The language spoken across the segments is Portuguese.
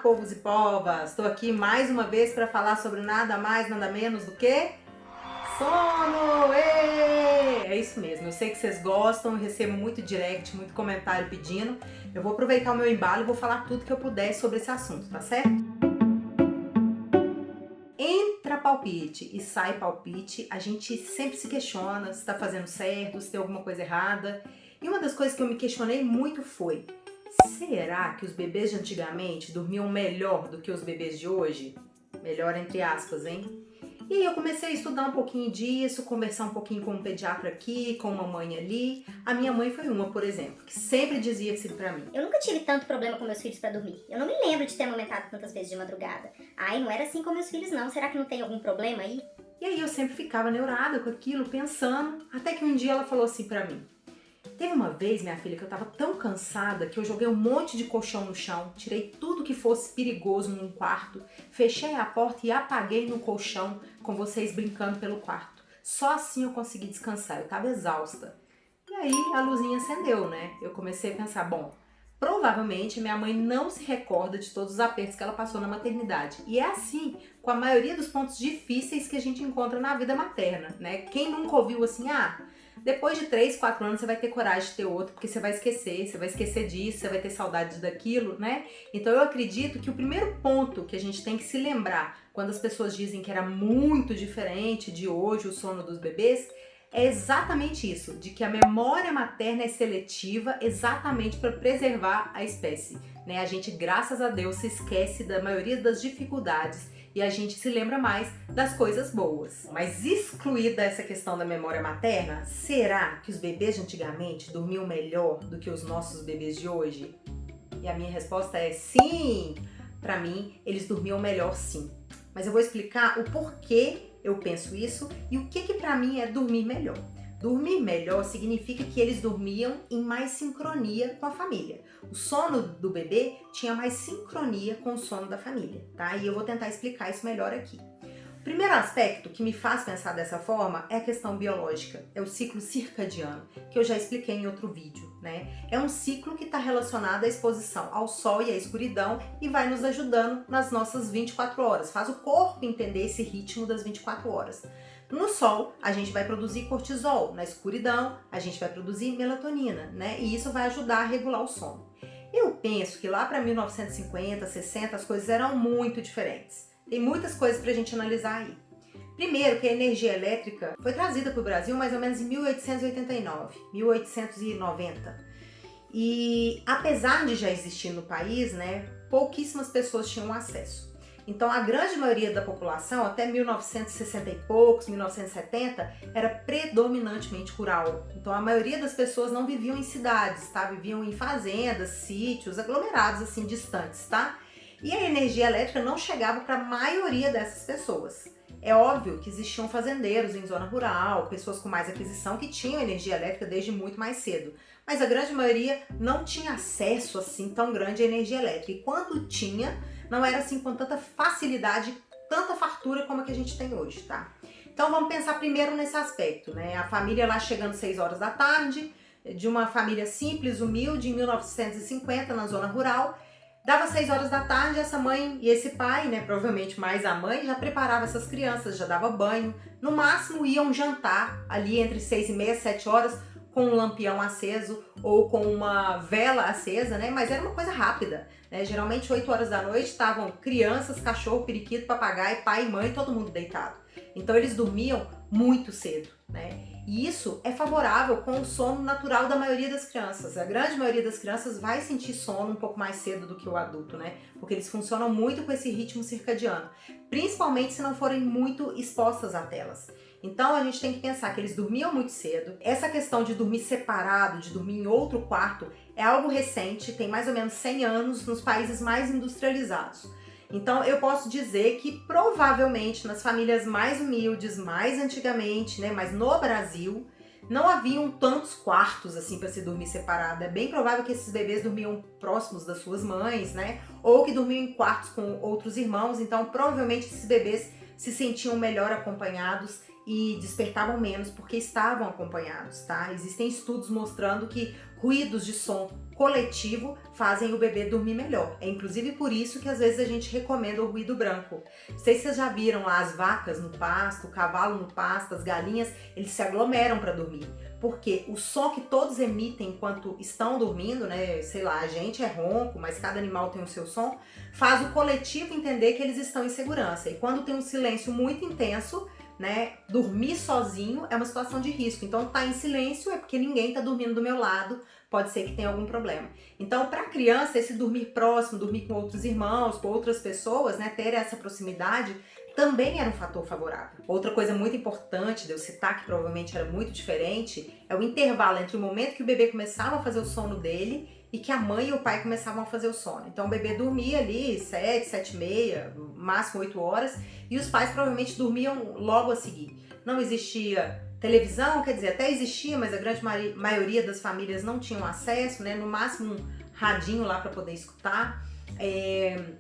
povos e povas! Estou aqui mais uma vez para falar sobre nada mais, nada menos do que sono! Êêê! É isso mesmo, eu sei que vocês gostam, eu recebo muito direct, muito comentário pedindo. Eu vou aproveitar o meu embalo e vou falar tudo que eu puder sobre esse assunto, tá certo? Entra palpite e sai palpite, a gente sempre se questiona se está fazendo certo, se tem alguma coisa errada. E uma das coisas que eu me questionei muito foi: será que os bebês de antigamente dormiam melhor do que os bebês de hoje? Melhor entre aspas, hein? E aí eu comecei a estudar um pouquinho disso, conversar um pouquinho com um pediatra aqui, com uma mãe ali. A minha mãe foi uma, por exemplo, que sempre dizia assim pra mim: eu nunca tive tanto problema com meus filhos pra dormir. Eu não me lembro de ter amamentado tantas vezes de madrugada. Ai, não era assim com meus filhos não. Será que não tem algum problema aí? E aí eu sempre ficava neurada com aquilo, pensando, até que um dia ela falou assim pra mim: teve uma vez, minha filha, que eu tava tão cansada que eu joguei um monte de colchão no chão, tirei tudo que fosse perigoso num quarto, fechei a porta e apaguei no colchão com vocês brincando pelo quarto. Só assim eu consegui descansar, eu tava exausta. E aí a luzinha acendeu, né? Eu comecei a pensar, bom, provavelmente minha mãe não se recorda de todos os apertos que ela passou na maternidade. E é assim com a maioria dos pontos difíceis que a gente encontra na vida materna, né? Quem nunca ouviu assim, depois de 3, 4 anos você vai ter coragem de ter outro, porque você vai esquecer disso, você vai ter saudade daquilo, né? Então eu acredito que o primeiro ponto que a gente tem que se lembrar quando as pessoas dizem que era muito diferente de hoje o sono dos bebês, é exatamente isso, de que a memória materna é seletiva exatamente para preservar a espécie, né? A gente, graças a Deus, se esquece da maioria das dificuldades e a gente se lembra mais das coisas boas. Mas excluída essa questão da memória materna, será que os bebês de antigamente dormiam melhor do que os nossos bebês de hoje? E a minha resposta é sim! Para mim, eles dormiam melhor sim. Mas eu vou explicar o porquê eu penso isso e o que para mim é dormir melhor. Dormir melhor significa que eles dormiam em mais sincronia com a família. O sono do bebê tinha mais sincronia com o sono da família, tá? E eu vou tentar explicar isso melhor aqui. O primeiro aspecto que me faz pensar dessa forma é a questão biológica, é o ciclo circadiano, que eu já expliquei em outro vídeo, né? É um ciclo que está relacionado à exposição ao sol e à escuridão e vai nos ajudando nas nossas 24 horas, faz o corpo entender esse ritmo das 24 horas. No sol, a gente vai produzir cortisol, na escuridão, a gente vai produzir melatonina, né? E isso vai ajudar a regular o sono. Eu penso que lá para 1950, 60, as coisas eram muito diferentes. Tem muitas coisas pra gente analisar aí. Primeiro, que a energia elétrica foi trazida para o Brasil mais ou menos em 1889, 1890. E apesar de já existir no país, né, pouquíssimas pessoas tinham acesso. Então a grande maioria da população, até 1960 e poucos, 1970, era predominantemente rural. Então a maioria das pessoas não viviam em cidades, tá? Viviam em fazendas, sítios, aglomerados assim distantes, tá? E a energia elétrica não chegava para a maioria dessas pessoas. É óbvio que existiam fazendeiros em zona rural, pessoas com mais aquisição que tinham energia elétrica desde muito mais cedo. Mas a grande maioria não tinha acesso assim tão grande à energia elétrica. E quando tinha, não era assim com tanta facilidade, tanta fartura como a que a gente tem hoje, tá? Então vamos pensar primeiro nesse aspecto, né? A família lá chegando 6 horas da tarde, de uma família simples, humilde, em 1950, na zona rural. Dava 6 horas da tarde, essa mãe e esse pai, né, provavelmente mais a mãe, já preparava essas crianças, já dava banho. No máximo iam jantar ali entre 6h30 e 7 horas com um lampião aceso ou com uma vela acesa, né? Mas era uma coisa rápida, né? Geralmente 8 horas da noite estavam crianças, cachorro, periquito, papagaio, pai e mãe, todo mundo deitado. Então eles dormiam muito cedo, né? E isso é favorável com o sono natural da maioria das crianças. A grande maioria das crianças vai sentir sono um pouco mais cedo do que o adulto, né? Porque eles funcionam muito com esse ritmo circadiano, principalmente se não forem muito expostas a telas. Então a gente tem que pensar que eles dormiam muito cedo. Essa questão de dormir separado, de dormir em outro quarto, é algo recente, tem mais ou menos 100 anos nos países mais industrializados. Então eu posso dizer que provavelmente nas famílias mais humildes, mais antigamente, né, mas no Brasil, não haviam tantos quartos assim para se dormir separado. É bem provável que esses bebês dormiam próximos das suas mães, né, ou que dormiam em quartos com outros irmãos. Então provavelmente esses bebês se sentiam melhor acompanhados e despertavam menos porque estavam acompanhados, tá? Existem estudos mostrando que ruídos de som coletivo fazem o bebê dormir melhor. É inclusive por isso que às vezes a gente recomenda o ruído branco. Não sei se vocês já viram lá as vacas no pasto, o cavalo no pasto, as galinhas, eles se aglomeram para dormir. Porque o som que todos emitem enquanto estão dormindo, né? Sei lá, a gente é ronco, mas cada animal tem o seu som, faz o coletivo entender que eles estão em segurança. E quando tem um silêncio muito intenso, né? Dormir sozinho é uma situação de risco. Então, tá em silêncio é porque ninguém tá dormindo do meu lado, pode ser que tenha algum problema. Então, para a criança, esse dormir próximo, dormir com outros irmãos, com outras pessoas, né? Ter essa proximidade também era um fator favorável. Outra coisa muito importante de eu citar, que provavelmente era muito diferente, é o intervalo entre o momento que o bebê começava a fazer o sono dele e que a mãe e o pai começavam a fazer o sono. Então o bebê dormia ali 7, 7 e meia, máximo 8 horas, e os pais provavelmente dormiam logo a seguir. Não existia televisão, quer dizer, até existia, mas a grande maioria das famílias não tinham acesso, né? No máximo um radinho lá para poder escutar.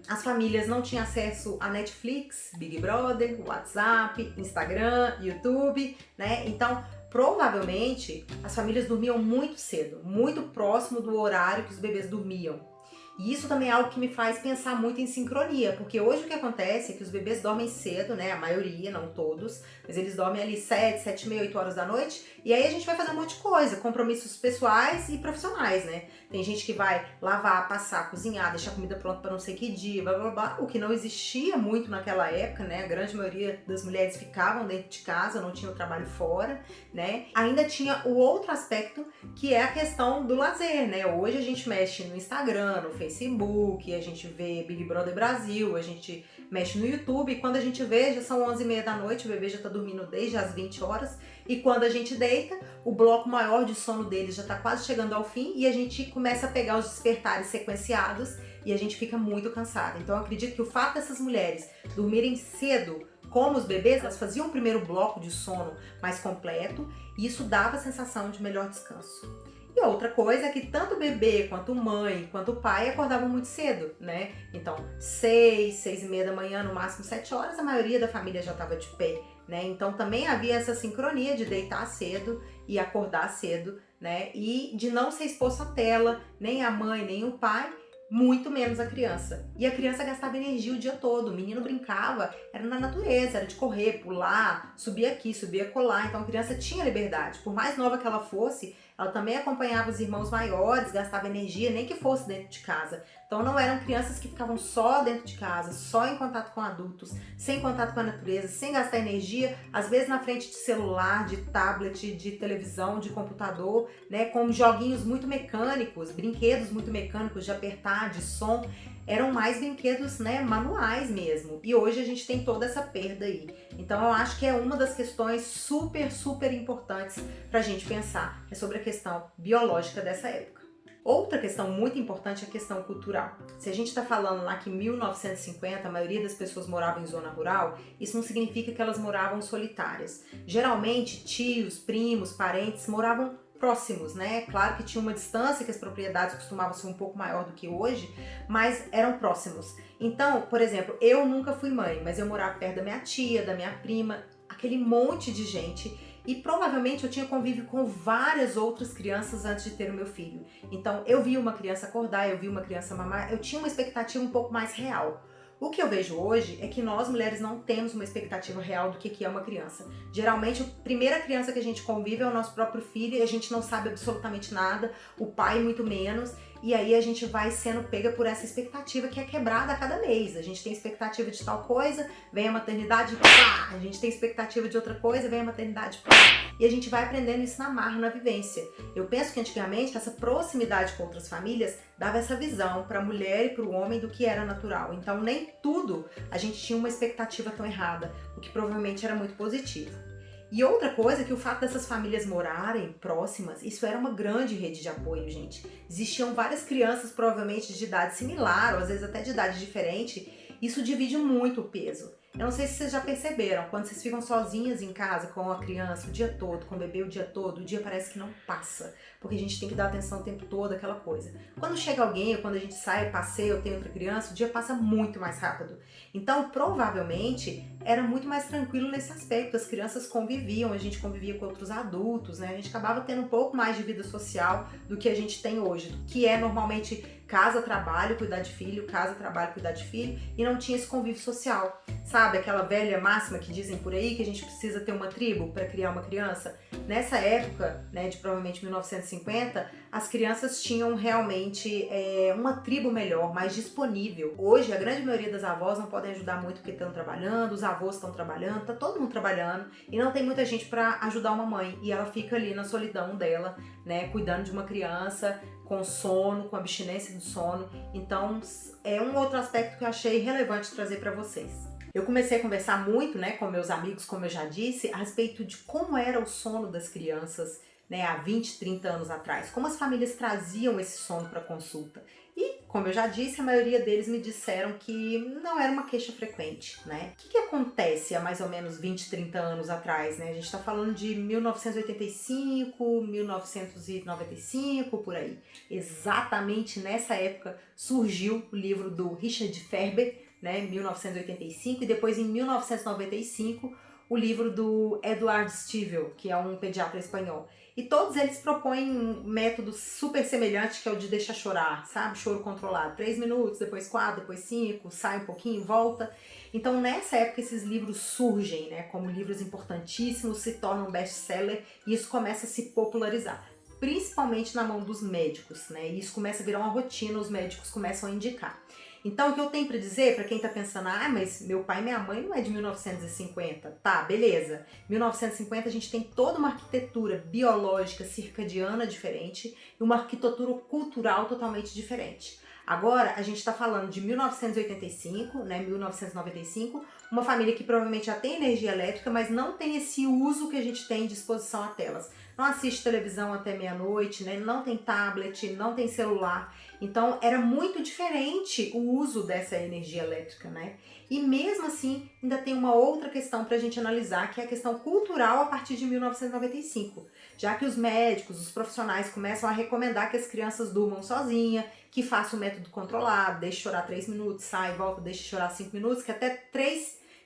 As famílias não tinham acesso a Netflix, Big Brother, WhatsApp, Instagram, YouTube, né? Então, provavelmente, as famílias dormiam muito cedo, muito próximo do horário que os bebês dormiam. E isso também é algo que me faz pensar muito em sincronia, porque hoje o que acontece é que os bebês dormem cedo, né? A maioria, não todos, mas eles dormem ali 7, 7 e meia, 8 horas da noite, e aí a gente vai fazer um monte de coisa, compromissos pessoais e profissionais, né? Tem gente que vai lavar, passar, cozinhar, deixar comida pronta para não sei que dia, blá blá blá, o que não existia muito naquela época, né? A grande maioria das mulheres ficavam dentro de casa, não tinha o trabalho fora, né? Ainda tinha o outro aspecto, que é a questão do lazer, né? Hoje a gente mexe no Instagram, no Facebook, a gente vê Big Brother Brasil, a gente mexe no YouTube, e quando a gente vê, já são 11h30 da noite, o bebê já tá dormindo desde as 20 horas, e quando a gente deita, o bloco maior de sono dele já tá quase chegando ao fim, e a gente começa a pegar os despertares sequenciados, e a gente fica muito cansada. Então eu acredito que o fato dessas mulheres dormirem cedo, como os bebês, elas faziam o primeiro bloco de sono mais completo, e isso dava a sensação de melhor descanso. E outra coisa é que tanto o bebê, quanto mãe, quanto o pai acordavam muito cedo, né? Então, 6, 6h30 da manhã, no máximo 7 horas, a maioria da família já estava de pé, né? Então também havia essa sincronia de deitar cedo e acordar cedo, né? E de não ser exposto à tela, nem a mãe, nem o pai, muito menos a criança. E a criança gastava energia o dia todo, o menino brincava, era na natureza, era de correr, pular, subir aqui, subir acolá, então a criança tinha liberdade. Por mais nova que ela fosse, ela também acompanhava os irmãos maiores, gastava energia, nem que fosse dentro de casa. Então não eram crianças que ficavam só dentro de casa, só em contato com adultos, sem contato com a natureza, sem gastar energia, às vezes na frente de celular, de tablet, de televisão, de computador, né, com joguinhos muito mecânicos, brinquedos muito mecânicos de apertar, de som. Eram mais brinquedos, né, manuais mesmo. E hoje a gente tem toda essa perda aí. Então eu acho que é uma das questões super, super importantes pra gente pensar, é sobre a questão biológica dessa época. Outra questão muito importante é a questão cultural. Se a gente está falando lá que em 1950 a maioria das pessoas morava em zona rural, isso não significa que elas moravam solitárias. Geralmente tios, primos, parentes moravam próximos, né? Claro que tinha uma distância, que as propriedades costumavam ser um pouco maior do que hoje, mas eram próximos. Então, por exemplo, eu nunca fui mãe, mas eu morava perto da minha tia, da minha prima, aquele monte de gente. E provavelmente eu tinha convívio com várias outras crianças antes de ter o meu filho. Então eu vi uma criança acordar, eu vi uma criança mamar, eu tinha uma expectativa um pouco mais real. O que eu vejo hoje é que nós mulheres não temos uma expectativa real do que é uma criança. Geralmente a primeira criança que a gente convive é o nosso próprio filho e a gente não sabe absolutamente nada, o pai muito menos. E aí a gente vai sendo pega por essa expectativa que é quebrada a cada mês. A gente tem expectativa de tal coisa, vem a maternidade, pá! A gente tem expectativa de outra coisa, vem a maternidade, pá! E a gente vai aprendendo isso na marra, na vivência. Eu penso que antigamente essa proximidade com outras famílias dava essa visão para a mulher e para o homem do que era natural. Então nem tudo a gente tinha uma expectativa tão errada, o que provavelmente era muito positivo. E outra coisa é que o fato dessas famílias morarem próximas, isso era uma grande rede de apoio, gente. Existiam várias crianças, provavelmente de idade similar, ou às vezes até de idade diferente. Isso divide muito o peso. Eu não sei se vocês já perceberam, quando vocês ficam sozinhas em casa com a criança o dia todo, com o bebê o dia todo, o dia parece que não passa, porque a gente tem que dar atenção o tempo todo, aquela coisa. Quando chega alguém, ou quando a gente sai, passeia, ou tem outra criança, o dia passa muito mais rápido. Então, provavelmente, era muito mais tranquilo nesse aspecto. As crianças conviviam, a gente convivia com outros adultos, né? A gente acabava tendo um pouco mais de vida social do que a gente tem hoje, que é normalmente casa, trabalho, cuidar de filho, casa, trabalho, cuidar de filho, e não tinha esse convívio social. Sabe aquela velha máxima que dizem por aí que a gente precisa ter uma tribo para criar uma criança? Nessa época, né, de provavelmente 1950, as crianças tinham realmente uma tribo melhor, mais disponível. Hoje, a grande maioria das avós não podem ajudar muito porque estão trabalhando, os avós estão trabalhando, tá todo mundo trabalhando e não tem muita gente para ajudar uma mãe. E ela fica ali na solidão dela, né, cuidando de uma criança com sono, com abstinência do sono. Então, é um outro aspecto que eu achei relevante trazer para vocês. Eu comecei a conversar muito, né, com meus amigos, como eu já disse, a respeito de como era o sono das crianças, né, há 20, 30 anos atrás, como as famílias traziam esse sono para consulta. E, como eu já disse, a maioria deles me disseram que não era uma queixa frequente, né? O que acontece há mais ou menos 20, 30 anos atrás, né? A gente está falando de 1985, 1995, por aí. Exatamente nessa época surgiu o livro do Richard Ferber, né, 1985, e depois em 1995 o livro do Edward Stivel, que é um pediatra espanhol. E todos eles propõem um método super semelhante, que é o de deixar chorar, sabe? Choro controlado. 3 minutos, depois 4, depois 5, sai um pouquinho, volta. Então, nessa época, esses livros surgem, né, como livros importantíssimos, se tornam best-seller e isso começa a se popularizar, principalmente na mão dos médicos, né? E isso começa a virar uma rotina, os médicos começam a indicar. Então, o que eu tenho para dizer para quem está pensando, mas meu pai e minha mãe não é de 1950. Tá, beleza. 1950 a gente tem toda uma arquitetura biológica circadiana diferente e uma arquitetura cultural totalmente diferente. Agora, a gente está falando de 1985, né, 1995, uma família que provavelmente já tem energia elétrica, mas não tem esse uso que a gente tem de exposição a telas. Não assiste televisão até meia-noite, né, não tem tablet, não tem celular. Então, era muito diferente o uso dessa energia elétrica, né? E mesmo assim, ainda tem uma outra questão para a gente analisar, que é a questão cultural a partir de 1995. Já que os médicos, os profissionais começam a recomendar que as crianças durmam sozinhas, que façam o método controlado, deixe chorar 3 minutos, sai, volta, deixe chorar 5 minutos, que até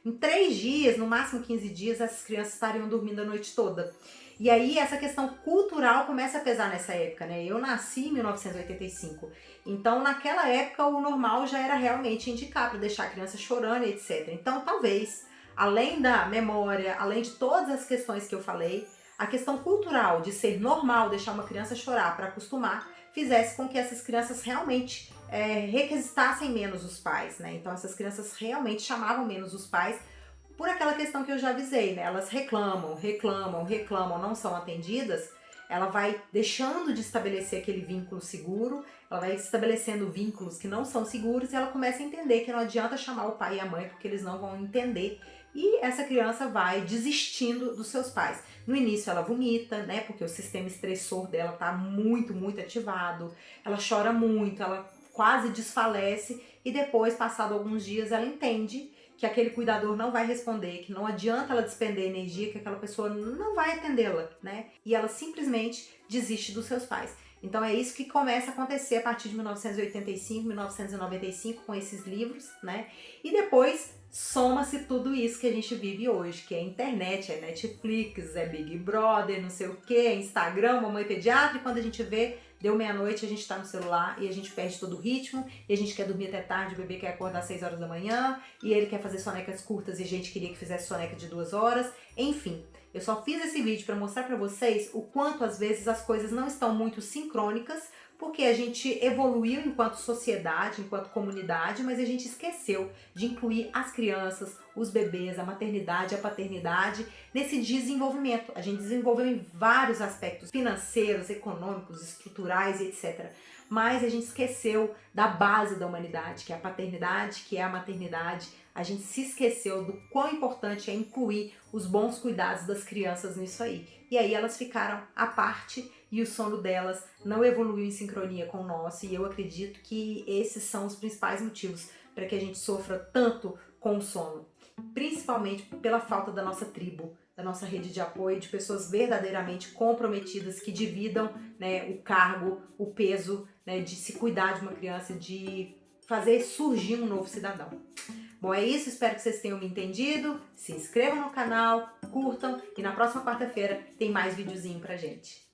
em 3 dias, no máximo 15 dias, essas crianças estariam dormindo a noite toda. E aí essa questão cultural começa a pesar nessa época, né? Eu nasci em 1985, então naquela época o normal já era realmente indicar para deixar a criança chorando e etc. Então talvez, além da memória, além de todas as questões que eu falei, a questão cultural de ser normal deixar uma criança chorar para acostumar, fizesse com que essas crianças realmente requisitassem menos os pais, né? Então essas crianças realmente chamavam menos os pais, por aquela questão que eu já avisei, né? Elas reclamam, não são atendidas, ela vai deixando de estabelecer aquele vínculo seguro, ela vai estabelecendo vínculos que não são seguros e ela começa a entender que não adianta chamar o pai e a mãe porque eles não vão entender. E essa criança vai desistindo dos seus pais. No início ela vomita, né? Porque o sistema estressor dela tá muito, muito ativado. Ela chora muito, ela quase desfalece e depois, passado alguns dias, ela entende que aquele cuidador não vai responder, que não adianta ela despender energia, que aquela pessoa não vai atendê-la, né? E ela simplesmente desiste dos seus pais. Então é isso que começa a acontecer a partir de 1985, 1995 com esses livros, né? E depois soma-se tudo isso que a gente vive hoje, que é internet, é Netflix, é Big Brother, não sei o que, é Instagram, mamãe pediatra, e quando a gente vê, deu meia-noite, a gente tá no celular e a gente perde todo o ritmo, e a gente quer dormir até tarde, o bebê quer acordar às 6 horas da manhã, e ele quer fazer sonecas curtas e a gente queria que fizesse soneca de 2 horas, enfim. Eu só fiz esse vídeo para mostrar para vocês o quanto às vezes as coisas não estão muito sincrônicas, porque a gente evoluiu enquanto sociedade, enquanto comunidade, mas a gente esqueceu de incluir as crianças, os bebês, a maternidade, a paternidade nesse desenvolvimento. A gente desenvolveu em vários aspectos financeiros, econômicos, estruturais e etc. Mas a gente esqueceu da base da humanidade, que é a paternidade, que é a maternidade. A gente se esqueceu do quão importante é incluir os bons cuidados das crianças nisso aí. E aí elas ficaram à parte e o sono delas não evoluiu em sincronia com o nosso. E eu acredito que esses são os principais motivos para que a gente sofra tanto com o sono. principalmente pela falta da nossa tribo, da nossa rede de apoio, de pessoas verdadeiramente comprometidas que dividam, né, o cargo, o peso, né, de se cuidar de uma criança, de fazer surgir um novo cidadão. Bom, é isso, espero que vocês tenham me entendido. Se inscrevam no canal, curtam e na próxima quarta-feira tem mais videozinho pra gente.